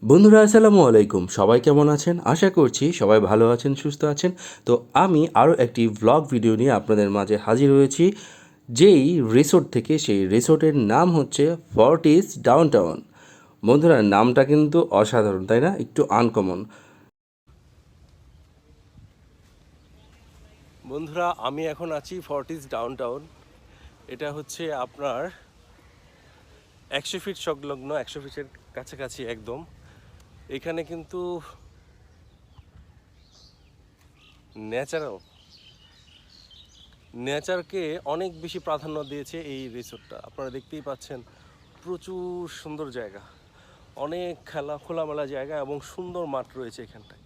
বন্ধুরা আসসালামু আলাইকুম, সবাই কেমন আছেন? আশা করছি সবাই ভালো আছেন, সুস্থ আছেন। তো আমি আরও একটি ভ্লগ ভিডিও নিয়ে আপনাদের মাঝে হাজির হয়েছি। যেই রিসোর্ট থেকে, সেই রিসোর্টের নাম হচ্ছে ফর্টিস ডাউনটাউন। বন্ধুরা, নামটা কিন্তু অসাধারণ, তাই না? একটু আনকমন। বন্ধুরা, আমি এখন আছি ফর্টিস ডাউনটাউন। এটা হচ্ছে আপনার 100 ফিট সংলগ্ন, 100 ফিটের কাছাকাছি একদম। এখানে কিন্তু নেচারকে অনেক বেশি প্রাধান্য দিয়েছে এই রিসোর্টটা। আপনারা দেখতেই পাচ্ছেন, প্রচুর সুন্দর জায়গা, অনেক খোলামেলা জায়গা এবং সুন্দর মাঠ রয়েছে এখানটায়।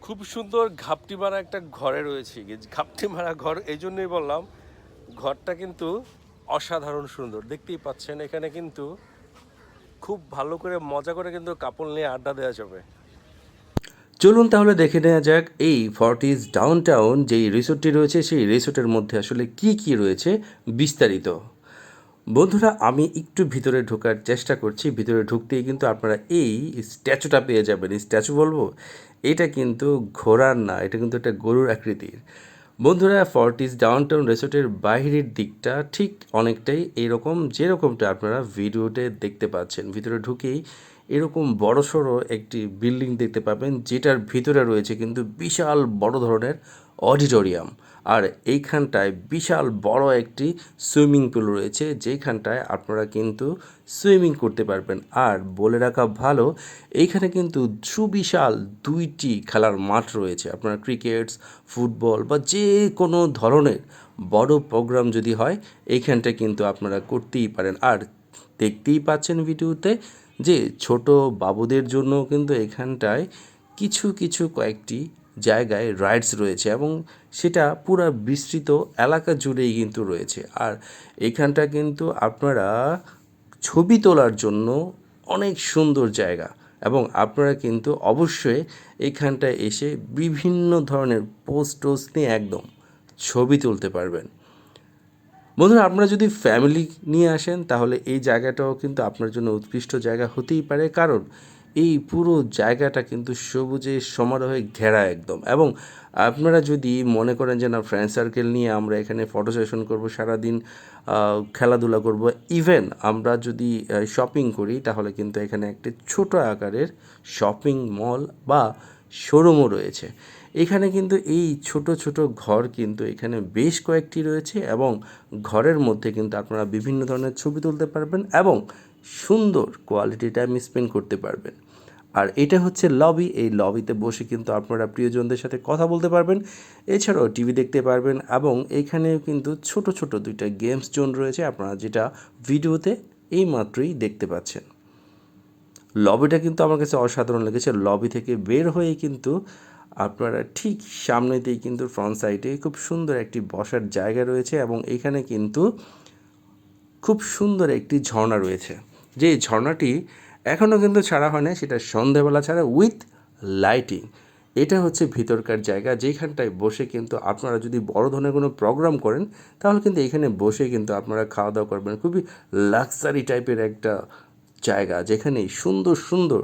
খুব সুন্দর ঘাপটি মারা একটা ঘরে রয়েছে। ঘাপটি মারা ঘর এই জন্যই বললাম, ঘরটা কিন্তু অসাধারণ সুন্দর। দেখতেই পাচ্ছেন, এখানে কিন্তু খুব ভালো করে মজা করে কিন্তু কাপড় নিয়ে আড্ডা দেওয়া যাবে। চলুন তাহলে দেখে নেওয়া যাক এই ফর্টিস ডাউনটাউন যেই রিসোর্টটি রয়েছে, সেই রিসোর্টের মধ্যে আসলে কি কি রয়েছে বিস্তারিত। বন্ধুরা, আমি একটু ভিতরে ঢোকার চেষ্টা করছি। ভিতরে ঢুকতেই কিন্তু আপনারা এই স্ট্যাচুটা পেয়ে যাবেন। স্ট্যাচু বলবো, এটা কিন্তু ঘোড়ার না, এটা কিন্তু একটা গরুর আকৃতির। বন্ধুরা, ফর্টিস ডাউনটাউন রিসোর্টের বাইরের দিকটা ঠিক অনেকটাই এরকম, যেরকমটা আপনারা ভিডিওতে দেখতে পাচ্ছেন। ভিতরে ঢুকেই এরকম বড়সড় একটি বিল্ডিং দেখতে পাবেন, যেটার ভিতরে রয়েছে কিন্তু বিশাল বড় ধরনের অডিটোরিয়াম। আর এইখানটায় বিশাল বড় একটি সুইমিং পুল রয়েছে, যেখানটায় আপনারা কিন্তু সুইমিং করতে পারবেন। আর বলে রাখা ভালো, এইখানে কিন্তু সুবিশাল 2টি খেলার মাঠ রয়েছে। আপনারা ক্রিকেট, ফুটবল বা যে কোনো ধরনের বড় প্রোগ্রাম যদি হয়, এইখানটায় কিন্তু আপনারা করতেই পারেন। আর দেখতেই পাচ্ছেন ভিডিওতে যে ছোট বাবুদের জন্য কিন্তু এখানটায় কিছু কিছু কয়েকটি জায়গায় রাইডস রয়েছে, এবং সেটা পুরো বিস্তৃত এলাকা জুড়েই কিন্তু রয়েছে। আর এখানটা কিন্তু আপনারা ছবি তোলার জন্য অনেক সুন্দর জায়গা, এবং আপনারা কিন্তু অবশ্যই এখানটায় এসে বিভিন্ন ধরনের পোস্ট নিয়ে একদম ছবি তুলতে পারবেন। বন্ধুরা, আপনারা যদি ফ্যামিলি নিয়ে আসেন, তাহলে এই জায়গাটাও কিন্তু আপনার জন্য উৎকৃষ্ট জায়গা হতেই পারে, কারণ এই পুরো জায়গাটা কিন্তু সবুজে সমারোহে ঘেরা একদম। এবং আপনারা যদি মনে করেন যে না, ফ্রেন্ড সার্কেল নিয়ে আমরা এখানে ফটো সেশন করবো, সারাদিন খেলাধুলা করব, ইভেন আমরা যদি শপিং করি, তাহলে কিন্তু এখানে একটি ছোট আকারের শপিং মল বা শোরুমও রয়েছে। এখানে কিন্তু এই ছোট ছোট ঘর কিন্তু এখানে বেশ কয়েকটি রয়েছে, এবং ঘরের মধ্যে কিন্তু আপনারা বিভিন্ন ধরনের ছবি তুলতে পারবেন এবং সুন্দর কোয়ালিটি টাইম স্পেন্ড করতে পারবেন। আর এটা হচ্ছে লবি। এই লবিতে বসে কিন্তু আপনারা প্রিয়জনদের সাথে কথা বলতে পারবেন, এছাড়াও টিভি দেখতে পারবেন। এবং এইখানেও কিন্তু ছোট ছোট 2টা গেমস জোন রয়েছে, আপনারা যেটা ভিডিওতে এইমাত্রই দেখতে পাচ্ছেন। লবিটা কিন্তু আমার কাছে অসাধারণ লেগেছে। লবি থেকে বের হয়ে কিন্তু আপনারা ঠিক সামনেতেই কিন্তু ফ্রন্ট সাইডে খুব সুন্দর একটি বসার জায়গা রয়েছে, এবং এখানে কিন্তু খুব সুন্দর একটি ঝর্ণা রয়েছে। যে ঝর্ণাটি এখনও কিন্তু ছাড়া হয় না, সেটা সন্ধ্যাবেলা ছাড়া উইথ লাইটিং। এটা হচ্ছে ভিতরকার জায়গা, যেখানটায় বসে কিন্তু আপনারা যদি বড় ধরনের কোনো প্রোগ্রাম করেন, তাহলে কিন্তু এখানে বসে কিন্তু আপনারা খাওয়া দাওয়া করবেন। খুবই লাক্সারি টাইপের একটা জায়গা, যেখানে সুন্দর সুন্দর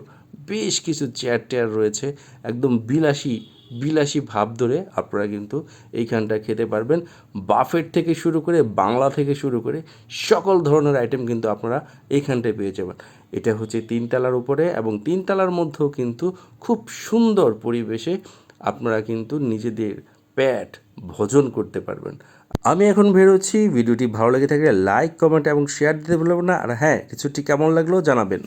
বেশ কিছু চেয়ার টেয়ার রয়েছে। একদম বিলাসী বিলাসী ভাব ধরে আপনারা কিন্তু এইখানটা খেতে পারবেন। বাফেট থেকে শুরু করে, বাংলা থেকে শুরু করে সকল ধরনের আইটেম কিন্তু আপনারা এইখানটায় পেয়ে যাবেন। এটা হচ্ছে 3তলার উপরে, এবং 3তলার মধ্যেও কিন্তু খুব সুন্দর পরিবেশে আপনারা কিন্তু নিজেদের পেট ভোজন করতে পারবেন। আমি এখন বেরোচ্ছি। ভিডিওটি ভালো লেগে থাকলে লাইক, কমেন্ট এবং শেয়ার দিতে ভুলবেন না। আর হ্যাঁ, কিছুটি কেমন লাগলো জানাবেন।